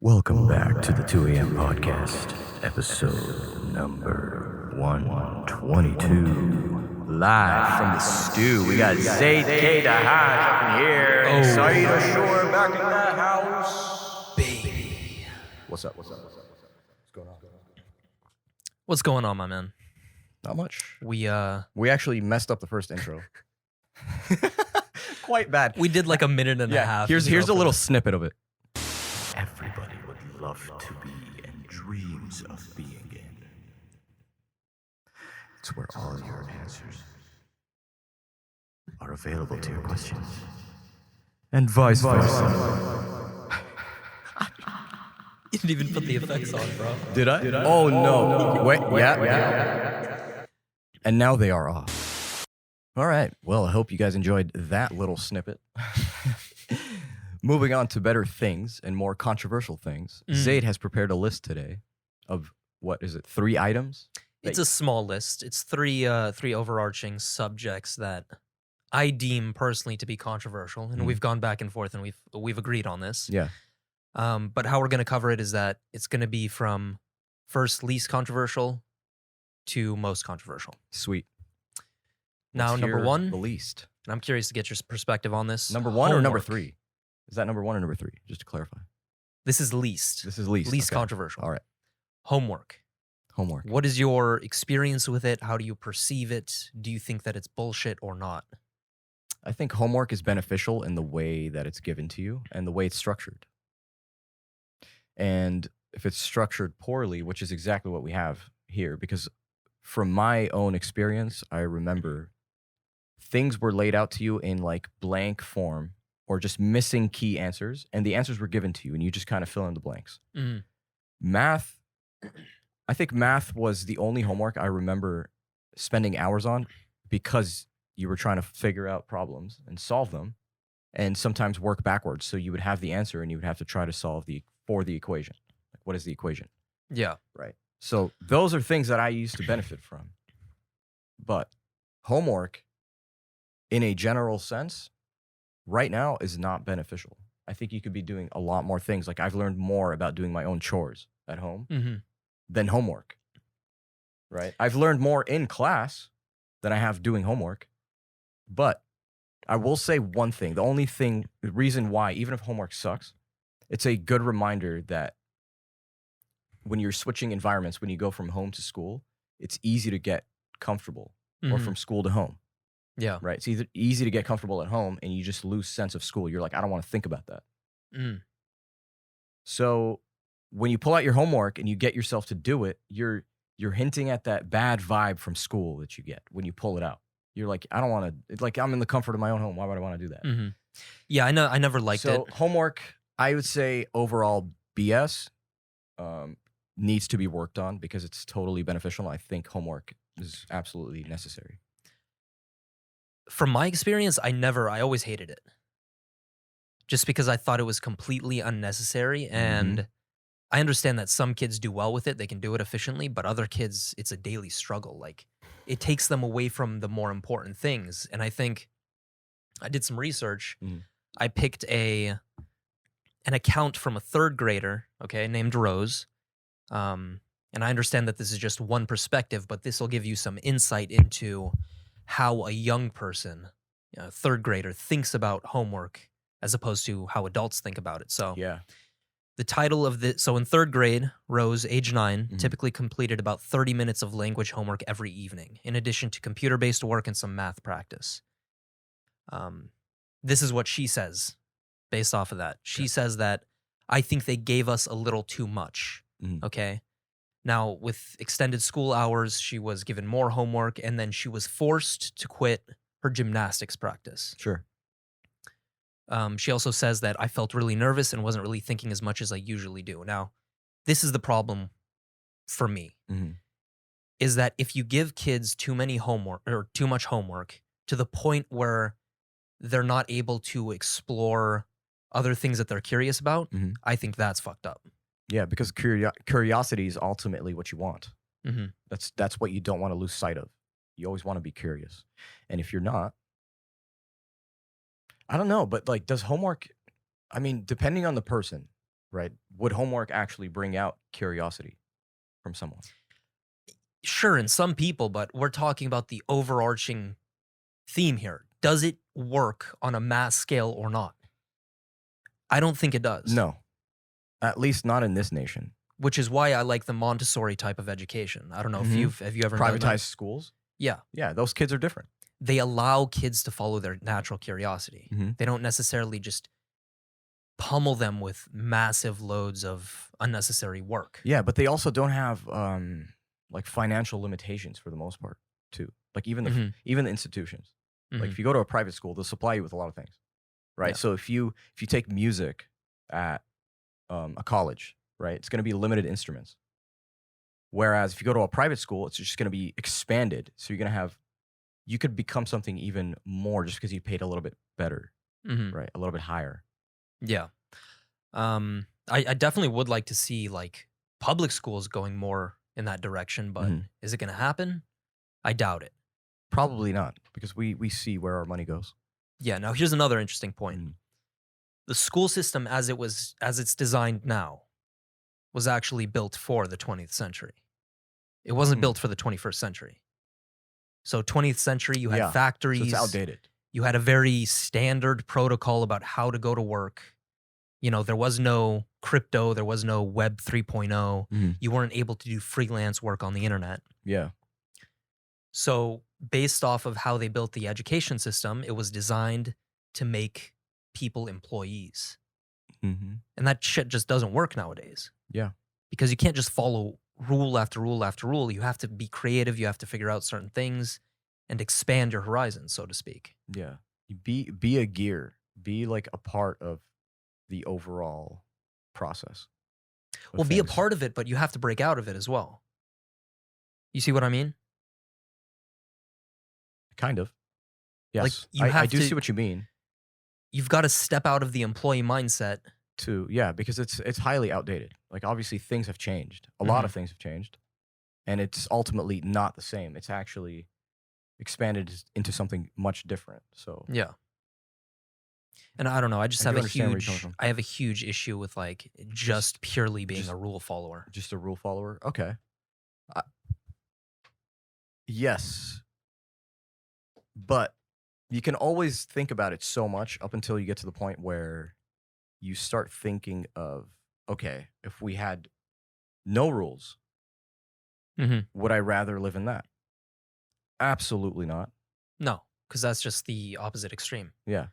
Welcome back to the 2 a.m. podcast, episode number 122. Live from the stew, we got Zayd K. the Hodge up in here, and Saeed Ashore back in the house. Baby. What's up? What's going on? What's going on, my man? Not much. We actually messed up the first intro. Quite bad. we did like a minute and a half. Here's a little snippet of it. Everybody would love to be and dreams of being in. It's where all your answers are available to your questions. And vice versa. You didn't even put the effects on, bro. Did I? Oh no. Wait, yeah. And now they are off. All right. Well, I hope you guys enjoyed that little snippet. Moving on to better things and more controversial things, Zayd has prepared a list today of, what is it, 3 items? It's a small list. It's three overarching subjects that I deem personally to be controversial, and we've gone back and forth, and we've agreed on this. Yeah. But how we're going to cover it is that it's going to be from first least controversial to most controversial. Sweet. Now, Let's number hear one, the least. and I'm curious to get your perspective on this. Number 1 or number Homework. 3? Is that number 1 or number 3? Just to clarify. This is least. This is least. Least Okay. controversial. All right. Homework. Homework. What is your experience with it? How do you perceive it? Do you think that it's bullshit or not? I think homework is beneficial in the way that it's given to you and the way it's structured. And if it's structured poorly, which is exactly what we have here, because from my own experience, I remember things were laid out to you in like blank form or just missing key answers, and the answers were given to you, and you just kind of fill in the blanks. Mm. Math, I think math was the only homework I remember spending hours on because you were trying to figure out problems and solve them, and sometimes work backwards. So you would have the answer, and you would have to try to solve for the equation. Like, what is the equation? Yeah. Right. So those are things that I used to benefit from. But homework, in a general sense, right now is not beneficial. I think you could be doing a lot more things. Like, I've learned more about doing my own chores at home Mm-hmm. than homework. Right? I've learned more in class than I have doing homework. But I will say one thing. The reason why, even if homework sucks, it's a good reminder that when you're switching environments, when you go from home to school, it's easy to get comfortable, or from school to home. Yeah. Right? It's either easy to get comfortable at home and you just lose sense of school. You're like, I don't want to think about that. Mm. So when you pull out your homework and you get yourself to do it, you're hinting at that bad vibe from school that you get when you pull it out. You're like, I don't want to. It's like, I'm in the comfort of my own home. Why would I want to do that? Mm-hmm. Yeah, I know. I never liked So it. homework, I would say overall BS, needs to be worked on because it's totally beneficial. I think homework is absolutely necessary. From my experience, I always hated it. Just because I thought it was completely unnecessary. And I understand that some kids do well with it. They can do it efficiently, but other kids, it's a daily struggle. Like, it takes them away from the more important things. And I think I did some research. Mhm. I picked an account from a 3rd grader, okay, named Rose. And I understand that this is just one perspective, but this will give you some insight into how a young person, a 3rd grader, thinks about homework as opposed to how adults think about it. So Yeah. the title of so in 3rd grade, Rose, age 9, typically completed about 30 minutes of language homework every evening, in addition to computer-based work and some math practice. This is what she says based off of that. She says that, I think they gave us a little too much, okay? Now, with extended school hours, she was given more homework, and then she was forced to quit her gymnastics practice. Sure. She also says that I felt really nervous and wasn't really thinking as much as I usually do. Now, this is the problem for me, is that if you give kids too much homework to the point where they're not able to explore other things that they're curious about, I think that's fucked up. Yeah, because curiosity is ultimately what you want. Mm-hmm. That's what you don't want to lose sight of. You always want to be curious. And if you're not, I don't know, but like, does homework, I mean, depending on the person, right? Would homework actually bring out curiosity from someone? Sure, in some people, but we're talking about the overarching theme here. Does it work on a mass scale or not? I don't think it does. No, at least not in this nation. Which is why I like the Montessori type of education. I don't know if have you ever done that? Privatized schools? Yeah. Yeah, those kids are different. They allow kids to follow their natural curiosity. Mhm. They don't necessarily just pummel them with massive loads of unnecessary work. Yeah, but they also don't have like financial limitations for the most part, too. Like even the institutions. Like if you go to a private school, they'll supply you with a lot of things, right? Yeah. So if you take music at a college, right, it's going to be limited instruments. Whereas if you go to a private school, it's just going to be expanded. So you're going to have, you could become something even more just because you paid a little bit better, right? A little bit higher. Yeah. I definitely would like to see like public schools going more in that direction, but is it going to happen? I doubt it. Probably not, because we see where our money goes. Yeah. Now here's another interesting point. The school system as it's designed now was actually built for the 20th century. It wasn't built for the 21st century. So 20th century, you had factories. So it's outdated. You had a very standard protocol about how to go to work. You know, there was no crypto. There was no Web 3.0. You weren't able to do freelance work on the internet. Yeah. So based off of how they built the education system, it was designed to make people employees. And that shit just doesn't work nowadays. Yeah. Because you can't just follow rule after rule after rule. You have to be creative. You have to figure out certain things and expand your horizons, so to speak. Yeah. Be a gear. Be like a part of the overall process. Well, be a part of it, but you have to break out of it as well. You see what I mean? Kind of. Yes. Like I do see what you mean. You've got to step out of the employee mindset. Because it's highly outdated. Like obviously things have changed. A lot of things have changed. And it's ultimately not the same. It's actually expanded into something much different. So yeah. And I don't know. I just have I have a huge issue with like just purely being a rule follower. Just a rule follower? Okay. Yes. But you can always think about it so much up until you get to the point where you start thinking of, okay, if we had no rules, would I rather live in that? Absolutely not. No, because that's just the opposite extreme. Yeah.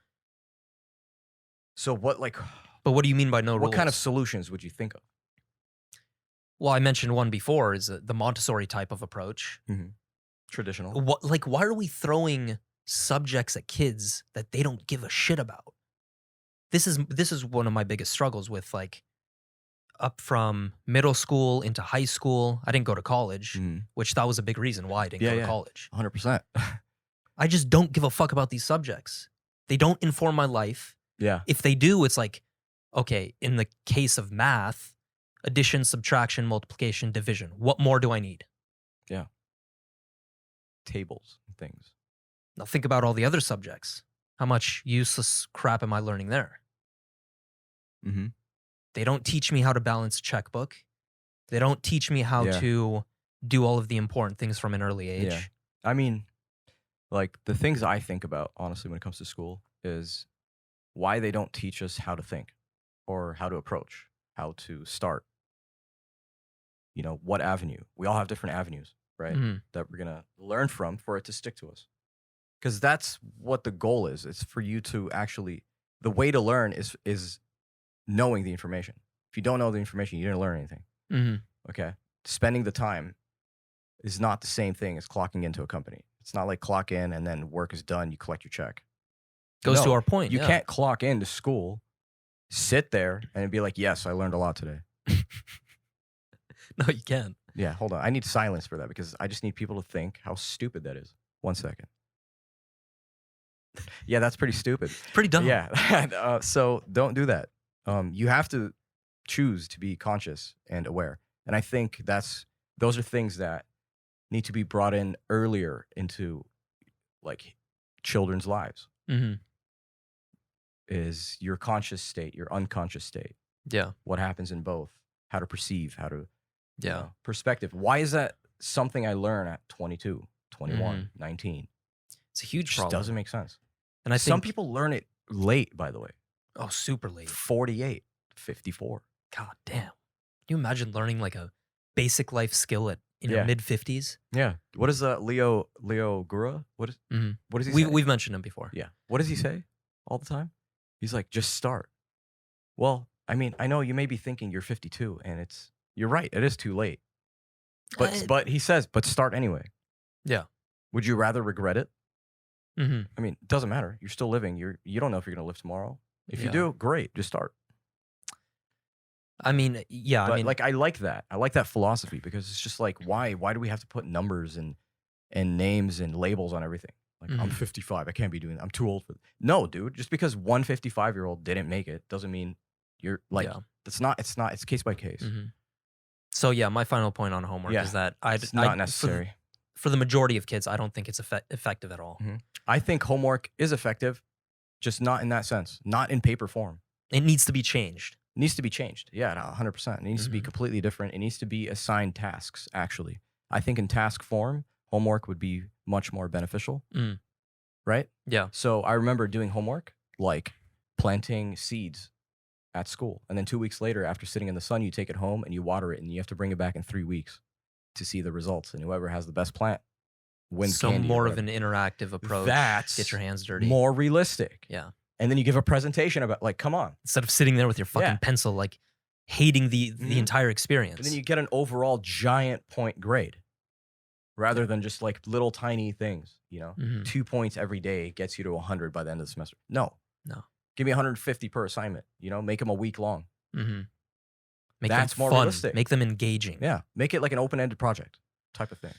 So what, like... But what do you mean by no rules? What kind of solutions would you think of? Well, I mentioned one before, is the Montessori type of approach. Traditional. Why are we throwing subjects at kids that they don't give a shit about? This is one of my biggest struggles with, like, up from middle school into high school. I didn't go to college, which that was a big reason why I didn't go to college. 100%. I just don't give a fuck about these subjects. They don't inform my life. Yeah. If they do, it's like, okay, in the case of math, addition, subtraction, multiplication, division. What more do I need? Yeah. Tables and things. Now think about all the other subjects. How much useless crap am I learning there? They don't teach me how to balance a checkbook. They don't teach me how to do all of the important things from an early age. Yeah. I mean, like, the things I think about, honestly, when it comes to school is why they don't teach us how to think or how to approach, how to start. You know, what avenue? We all have different avenues, right? That we're going to learn from for it to stick to us. Because that's what the goal is. It's for you to actually, the way to learn is knowing the information. If you don't know the information, you didn't learn anything. Okay? Spending the time is not the same thing as clocking into a company. It's not like clock in and then work is done, you collect your check. Goes to our point. You can't clock into school, sit there, and be like, yes, I learned a lot today. No, you can't. Yeah, hold on. I need silence for that because I just need people to think how stupid that is. 1 second. Yeah, that's pretty stupid. Pretty dumb. Yeah. So don't do that. You have to choose to be conscious and aware. And I think those are things that need to be brought in earlier into, like, children's lives. Is your conscious state, your unconscious state. Yeah. what happens in both, how to perceive, how to, you Yeah. know, perspective. Why is that something I learn at 22, 21, Mhm. 19? It's a It huge just problem. doesn't make sense. And I Some think people learn it late, by the way. oh, super late. 48, 54. God damn. Can you imagine learning like a basic life skill in your Yeah. mid 50s? Yeah. What is Leo Gura? What does he say? We've mentioned him before. Yeah. What does he say all the time? He's like, just start. Well, I mean, I know you may be thinking you're 52 and you're right. It is too late. But he says, but start anyway. Yeah. Would you rather regret it? Mhm. I mean, it doesn't matter. You're still living. You don't know if you're going to live tomorrow. If you Yeah. do, great. Just start. I mean, yeah. But I mean, like, I like that. I like that philosophy because it's just like, why do we have to put numbers and names and labels on everything? Like, I'm Mhm. 55. I can't be doing that. I'm too old for No, dude. Just because one 55-year-old didn't make it doesn't mean you're like, yeah. it's case by case. Mhm. So yeah, my final point on homework Yeah. is that It's not necessary. For the majority of kids. I don't think it's effective at all. I think homework is effective, just not in that sense, not in paper form. It needs to be changed. It needs to be changed. Yeah, no, 100%. It needs to be Mhm. completely different. It needs to be assigned tasks, actually. I think in task form, homework would be much more beneficial, Mm. right? Yeah. So I remember doing homework, like planting seeds at school. And then 2 weeks later, after sitting in the sun, you take it home and you water it, and you have to bring it back in 3 weeks to see the results. And whoever has the best plant wins So candy or more of whatever. an interactive approach. That's Get your hands dirty. more realistic. Yeah. And then you give a presentation about, like, come on. Instead of sitting there with your fucking Yeah. pencil, like hating the Mhm. entire experience. And then you get an overall giant point grade rather than just like little tiny things, you know? Mhm. 2 points every day gets you to 100 by the end of the semester. No. Give me 150 per assignment, you know? Make them a week long. Mhm. Make That's them more fun. realistic. Make them engaging. Yeah. Make it like an open-ended project type of thing.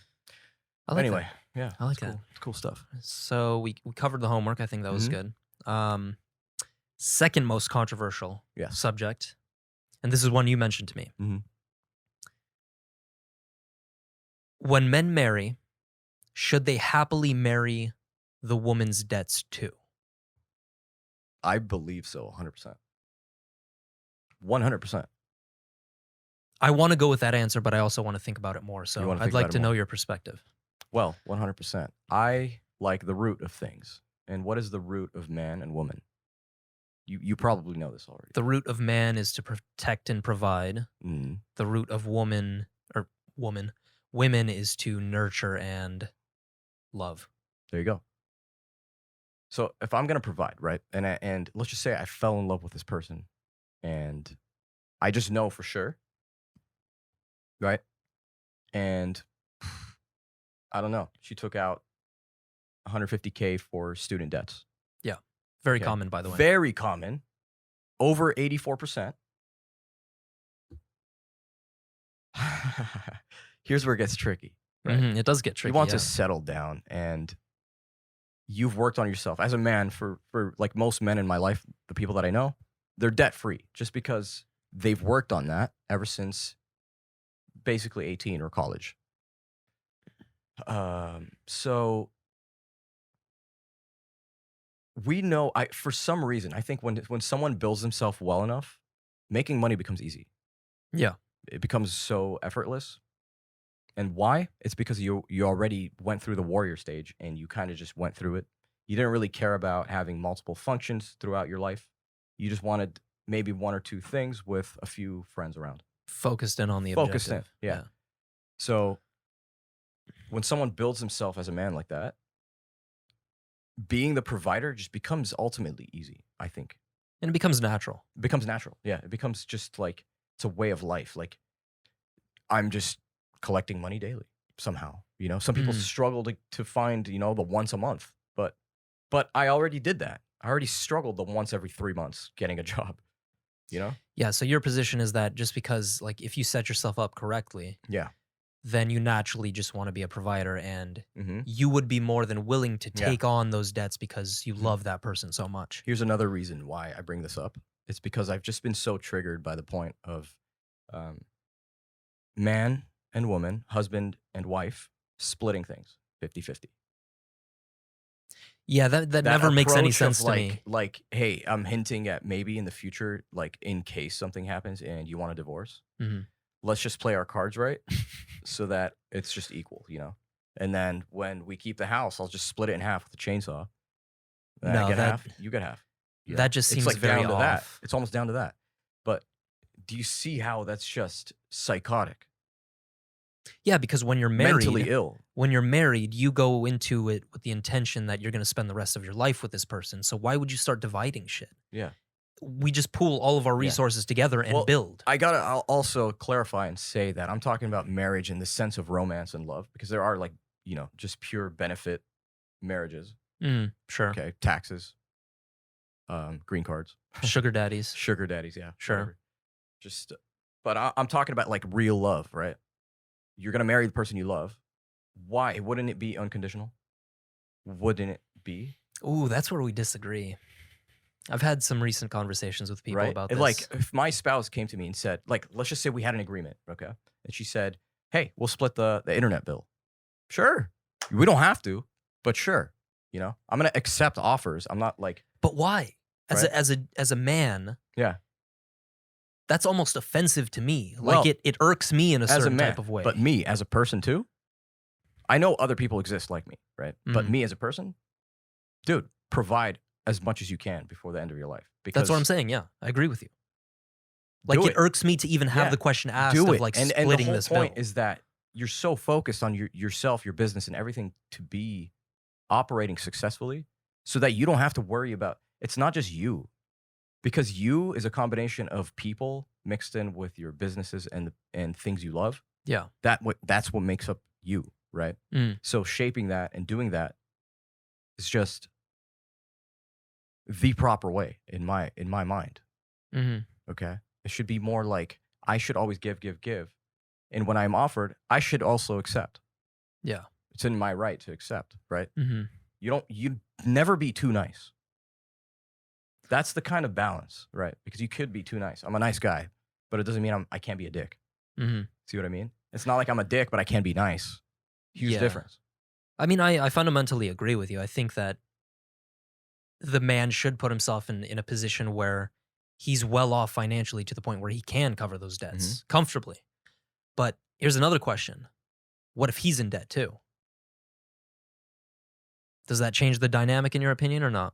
I like Anyway, that. yeah. I like it's cool. that. It's cool stuff. So we covered the homework. I think that was Mhm. good. Second most controversial Yes. subject, and this is one you mentioned to me. Mhm. When men marry, should they happily marry the woman's debts too? I believe so, 100%. 100%. I want to go with that answer, but I also want to think about it more. You So wanna I'd think like about to it know more. your perspective. Well, 100%. I like the root of things. And what is the root of man and woman? You probably know this already. The root of man is to protect and provide. Mhm. The root of women is to nurture and love. There you go. So if I'm gonna provide, right, and let's just say I fell in love with this person, and I just know for sure, right? And I don't know, she took out 150K for student debts. Very Okay. common, by the way. Very common, over 84%. Here's where it gets tricky. Right? It does get tricky. You want yeah. to settle down, and you've worked on yourself as a man for like most men in my life, the people that I know, they're debt free just because they've worked on that ever since basically 18 or college. So we know, for some reason, I think when someone builds himself well enough, making money becomes easy. Yeah. It becomes so effortless. And why? It's because you already went through the warrior stage and you kind of just went through it. You didn't really care about having multiple functions throughout your life. You just wanted maybe one or two things with a few friends around. Focused in on the Focused objective. in, yeah. So when someone builds himself as a man like that, being the provider just becomes ultimately easy, I think. And it becomes natural. It becomes natural. Yeah. It becomes just like, it's a way of life. Like, I'm just collecting money daily somehow. You know, some people struggle to find, you know, the once a month, but I already did that. I already struggled the once every 3 months getting a job, you know? Yeah. So your position is that just because, like, if you set yourself up correctly, Yeah. then you naturally just want to be a provider, and Mm-hmm. you would be more than willing to Yeah. take on those debts because you love that person so much. Here's another reason why I bring this up. It's because I've just been so triggered by the point of man and woman, husband and wife, splitting things 50-50. Yeah, that That never makes any approach sense of to me. like, hey, I'm hinting at maybe in the future, like in case something happens and you want a divorce, Mhm. let's just play our cards right so that it's just equal, you know? And then when we keep the house, I'll just split it in half with a chainsaw. And I No, get that half, you get half. You that know? just It's seems like very down to that. off. It's almost down to that. But do you see how that's just psychotic? Yeah, because Mentally ill. when you're married, you go into it with the intention that you're going to spend the rest of your life with this person. So why would you start dividing shit? Yeah. We just pool all of our Yeah. resources together and Well, build. I'll also clarify and say that I'm talking about marriage in the sense of romance and love, because there are like, you know, just pure benefit marriages. Sure. Okay. Taxes, green cards, Sugar daddies. sugar daddies. Yeah. Sure. Whatever. Just, but I'm talking about like real love, right? You're going to marry the person you love. Why? Wouldn't it be unconditional? Wouldn't it be? Ooh, that's where we disagree. I've had some recent conversations with people Right? about And, this. like, if my spouse came to me and said, like, let's just say we had an agreement, okay? And she said, hey, we'll split the internet bill. Sure. We don't have to, but sure. You know, I'm going to accept offers. I'm not like, but why? Right? As a man, yeah, that's almost offensive to me. Well, Like it irks me in a as a certain man, type of way. but me as a person too, I know other people exist like me, right? But Mhm. me as a person, dude, provide as much as you can before the end of your life. Because That's what I'm saying. Yeah, I agree with you. Like do it irks me to even have Yeah, the question asked do of it. like And splitting the whole this point bill. is that you're so focused on yourself, your business, and everything to be operating successfully, so that you don't have to worry about. It's not just you, because you is a combination of people mixed in with your businesses and things you love. Yeah. That's what makes up you, right? Mm. So shaping that and doing that is just the proper way in my mind. hmm Okay, it should be more like I should always give, and when I'm offered, I should also accept. Yeah. It's in my right to accept, right? hmm You never be too nice. That's the kind of balance, right? Because you could be too nice. I'm a nice guy, but it doesn't mean I can't be a dick. hmm See what I mean? It's not like I'm a dick, but I can be nice. Huge Yeah. difference. I mean, I fundamentally agree with you. I think that the man should put himself in a position where he's well off financially to the point where he can cover those debts comfortably. But here's another question. What if he's in debt too? Does that change the dynamic in your opinion or not?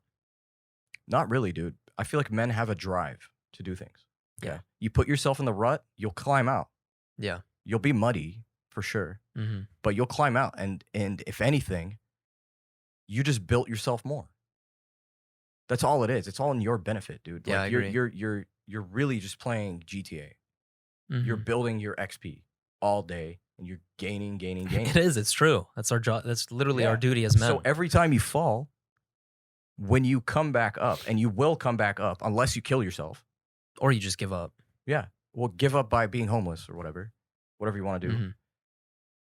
Not really, dude. I feel like men have a drive to do things. Okay? Yeah. You put yourself in the rut, you'll climb out. Yeah. You'll be muddy for sure, hmm but you'll climb out. And if anything, you just built yourself more. That's all it is. It's all in your benefit, dude. Yeah, Like I agree. you're really just playing GTA. You're Mhm. building your XP all day, and you're gaining. It is. It's true. That's our job. That's literally our Yeah. duty as men. So every time you fall, when you come back up, and you will come back up unless you kill yourself. or you just give up. Yeah. Well, give up by being homeless or whatever you want to do. Mhm.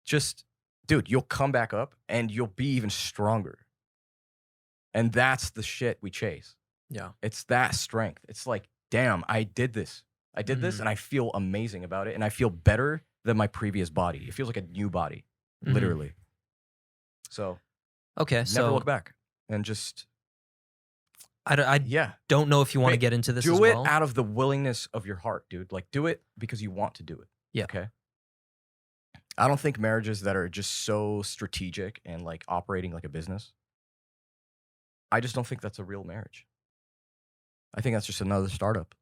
Just, dude, you'll come back up and you'll be even stronger. And that's the shit we chase. Yeah. It's that strength. It's like, damn, I did this. I did this Mhm. and I feel amazing about it. And I feel better than my previous body. It feels like a new body, Mhm. literally. So Okay. never So look back and just, I yeah, don't know if you want to Ba- get into this as do it well. out of the willingness of your heart, dude. Like, do it because you want to do it. Yeah. Okay. I don't think marriages that are just so strategic and like operating like a business, I just don't think that's a real marriage. I think that's just another startup.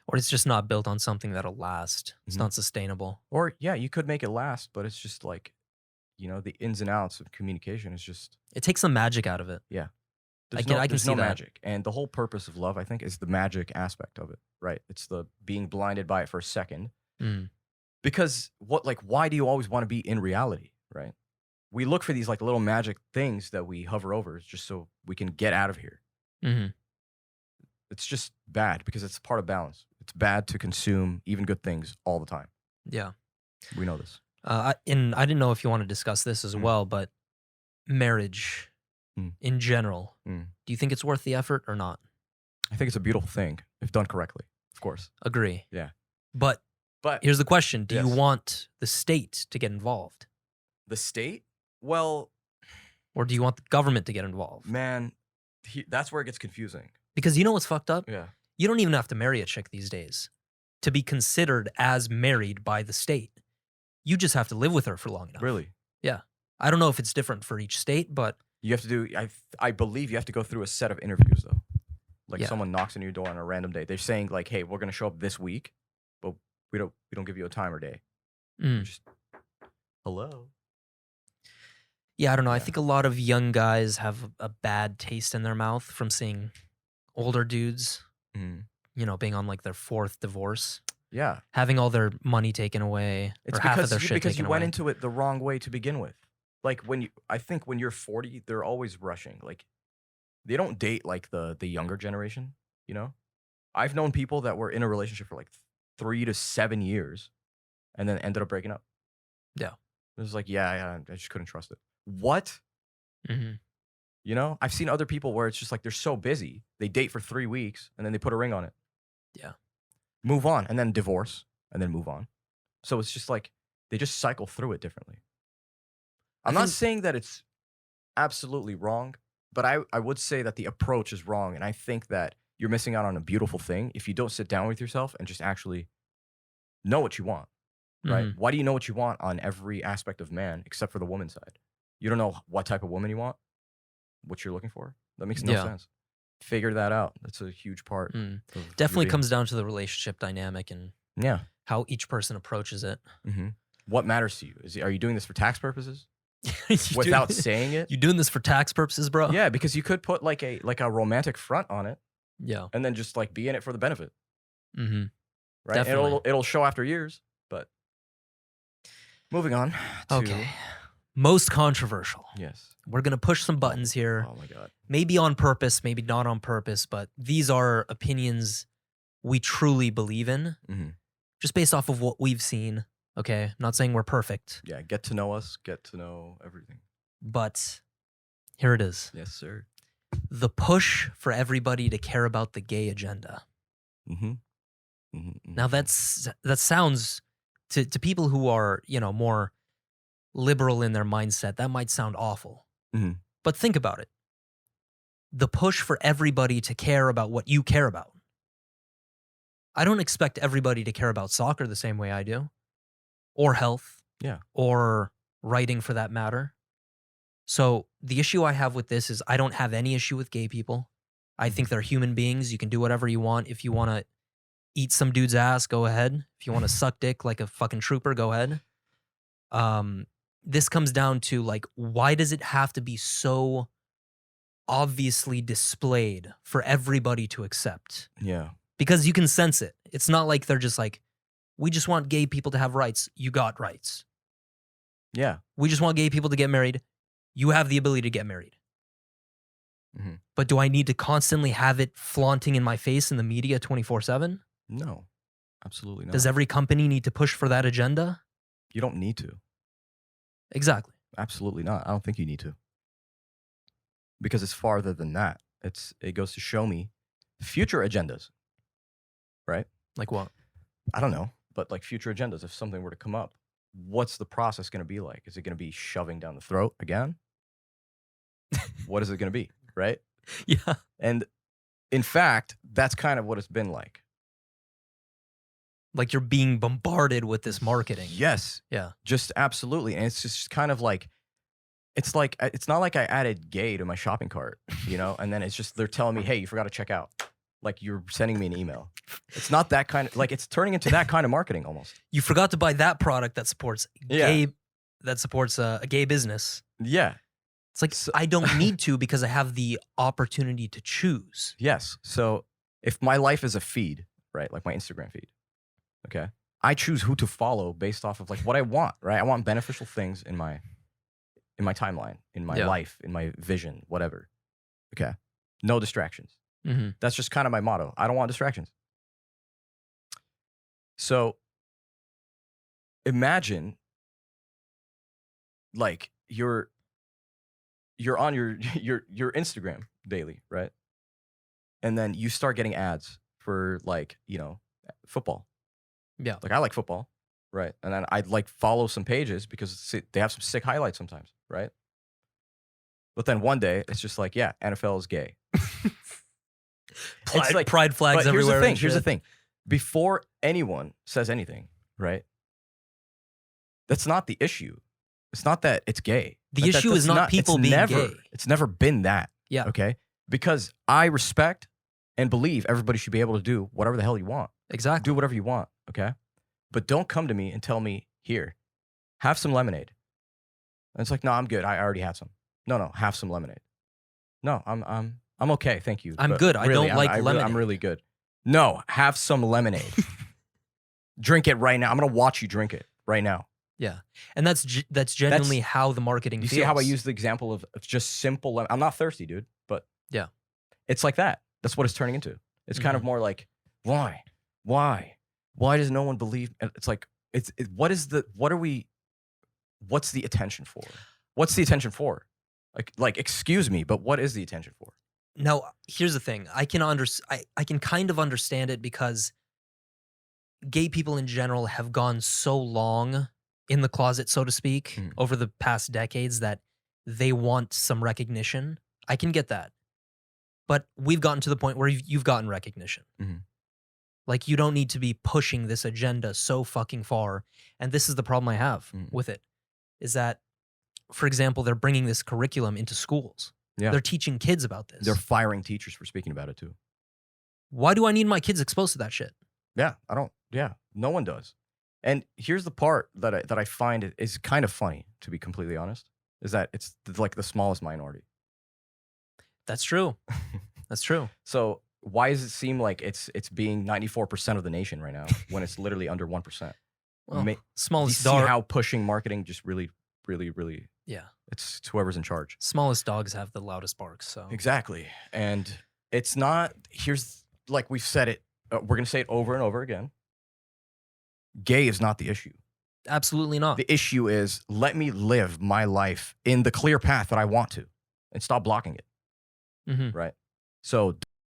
Or it's just not built on something that'll last. It's Mhm. not sustainable. Or yeah, you could make it last, but it's just like, you know, the ins and outs of communication is just, It takes the magic out of it. there's I can there's see no that. magic. And the whole purpose of love, I think, is the magic aspect of it, right? It's the being blinded by it for a second. Mm. Because why do you always want to be in reality, right? We look for these like little magic things that we hover over just so we can get out of here. hmm It's just bad because it's part of balance. It's bad to consume even good things all the time. Yeah. We know this. And I didn't know if you want to discuss this as Mm. well, but marriage Mm. in general, Mm. do you think it's worth the effort or not? I think it's a beautiful thing if done correctly, of course. Agree. Yeah. But But here's the question. Do you Yes. want the state to get involved? the state, well, Or do you want the government to get involved? Man, that's where it gets confusing. Because you know what's fucked up? Yeah. You don't even have to marry a chick these days to be considered as married by the state. You just have to live with her for long enough. Really? Yeah. I don't know if it's different for each state, but You have to do. I believe you have to go through a set of interviews though. Like Yeah. someone knocks on your door on a random day. They're saying like, "Hey, we're gonna show up this week, but we don't give you a time or day." mm, Just hello. yeah, I don't know. I Yeah. think a lot of young guys have a bad taste in their mouth from seeing older dudes, Mhm. being on like their fourth divorce, Yeah, having all their money taken away, it's or half of because their you, shit because taken you went away. into it the wrong way to begin with. Like I think when you're 40, they're always rushing. Like they don't date like the younger generation. You know, I've known people that were in a relationship for like 3 to 7 years, and then ended up breaking up. Yeah. It was like, yeah, I just couldn't trust it. What? hmm You know, I've seen other people where it's just like they're so busy, they date for 3 weeks and then they put a ring on it. Yeah. Move on, and then divorce, and then move on. So it's just like they just cycle through it differently. I I'm not think- saying that it's absolutely wrong, but I would say that the approach is wrong. And I think that you're missing out on a beautiful thing if you don't sit down with yourself and just actually know what you want, right? Mhm. Why do you know what you want on every aspect of man except for the woman side? You don't know what type of woman you want, what you're looking for? That makes no Yeah. sense. Figure that out. That's a huge part. Mm. of your Definitely being. comes down to the relationship dynamic and Yeah. how each person approaches it. hmm What matters to you? Are you doing this for tax purposes You without do- saying it? You doing this for tax purposes, bro? Yeah, because you could put like a romantic front on it Yeah. and then just like be in it for the benefit, hmm right? Definitely. It'll show after years, but moving on. To, Okay. Most controversial. Yes. We're going to push some buttons here. Oh my god. Maybe on purpose, maybe not on purpose, but these are opinions we truly believe in hmm just based off of what we've seen. Okay. I'm not saying we're perfect, Yeah. Get to know us. Get to know everything. but here it is. Yes, sir. The push for everybody to care about the gay agenda. Mm-hmm. Now that sounds to people who are, more liberal in their mindset, that might sound awful. Mhm. But think about it. The push for everybody to care about what you care about. I don't expect everybody to care about soccer the same way I do, or health, Yeah. or writing for that matter. So the issue I have with this is I don't have any issue with gay people. I think they're human beings. You can do whatever you want. If you want to eat some dude's ass, go ahead. If you want to suck dick like a fucking trooper, go ahead. This comes down to like, why does it have to be so obviously displayed for everybody to accept? Yeah. Because you can sense it. It's not like they're just like, we just want gay people to have rights. You got rights. Yeah. We just want gay people to get married. You have the ability to get married. Mhm. But do I need to constantly have it flaunting in my face in the media 24/7? No. Absolutely not. Does every company need to push for that agenda? You don't need to. Exactly. Absolutely not. I don't think you need to. Because it's farther than that. It goes to show me future agendas. Right? Like what? I don't know, but like future agendas, if something were to come up, what's the process going to be like? Is it going to be shoving down the throat again? What is it going to be? Right? Yeah. And in fact, that's kind of what it's been like. Like you're being bombarded with this marketing. Yes. Yeah. Just absolutely. And it's just kind of like, it's not like I added gay to my shopping cart, and then it's just, they're telling me, hey, you forgot to check out. Like you're sending me an email. It's not that kind of, like it's turning into that kind of marketing almost. You forgot to buy that product that supports Yeah. a gay business. Yeah. It's like, I don't need to because I have the opportunity to choose. Yes. So if my life is a feed, right, like my Instagram feed, okay, I choose who to follow based off of like what I want, right? I want beneficial things in my timeline, in my Yeah. life, in my vision, whatever. Okay. No distractions. Mm-hmm. That's just kind of my motto. I don't want distractions. So imagine like you're on your your Instagram daily, right? And then you start getting ads for like, football. Yeah. Like I like football, right? And then I'd like follow some pages because they have some sick highlights sometimes, right? But then one day it's just like, yeah, NFL is gay. It's like, pride flags but here's everywhere. the thing. and Here's the shit. thing. Before anyone says anything, right? That's not the issue. It's not that it's gay. The Like, issue is that's not people it's being never, gay. It's never been that. Yeah. Okay. Because I respect and believe everybody should be able to do whatever the hell you want. Exactly. Do whatever you want. Okay. But don't come to me and tell me, here, have some lemonade. And it's like, no, I'm good. I already have some. No, have some lemonade. No, I'm okay. Thank you. I'm But good. I really, don't like I'm lemonade. really good. No, have some lemonade. Drink it right now. I'm going to watch you drink it right now. Yeah. And that's genuinely how the marketing You feels. see how I use the example of just simple lemon? I'm not thirsty, dude, but yeah, it's like that. That's what it's turning into. It's kind of more like, why does no one believe? It's like, what's the attention for? What's the attention for? Like, excuse me, but what is the attention for? Now, here's the thing. I can kind of understand it because gay people in general have gone so long in the closet, so to speak, over the past decades that they want some recognition. I can get that. But we've gotten to the point where you've gotten recognition. Like, you don't need to be pushing this agenda so fucking far. And this is the problem I have with it, is that, for example, they're bringing this curriculum into schools. Yeah. They're teaching kids about this. They're firing teachers for speaking about it too. Why do I need my kids exposed to that shit? Yeah, I don't. Yeah, no one does. And here's the part that I find is kind of funny, to be completely honest, is that it's like the smallest minority. That's true. That's true. So why does it seem like it's being 94% of the nation right now when it's literally under 1%? Well, Do you smallest see dog. how pushing marketing just really, really, really, Yeah. it's whoever's in charge. Smallest dogs have the loudest barks. So Exactly. And it's not, here's, like we've said it, we're going to say it over and over again. Gay is not the issue. absolutely not. The issue is, let me live my life in the clear path that I want to and stop blocking it. Mhm. Right? So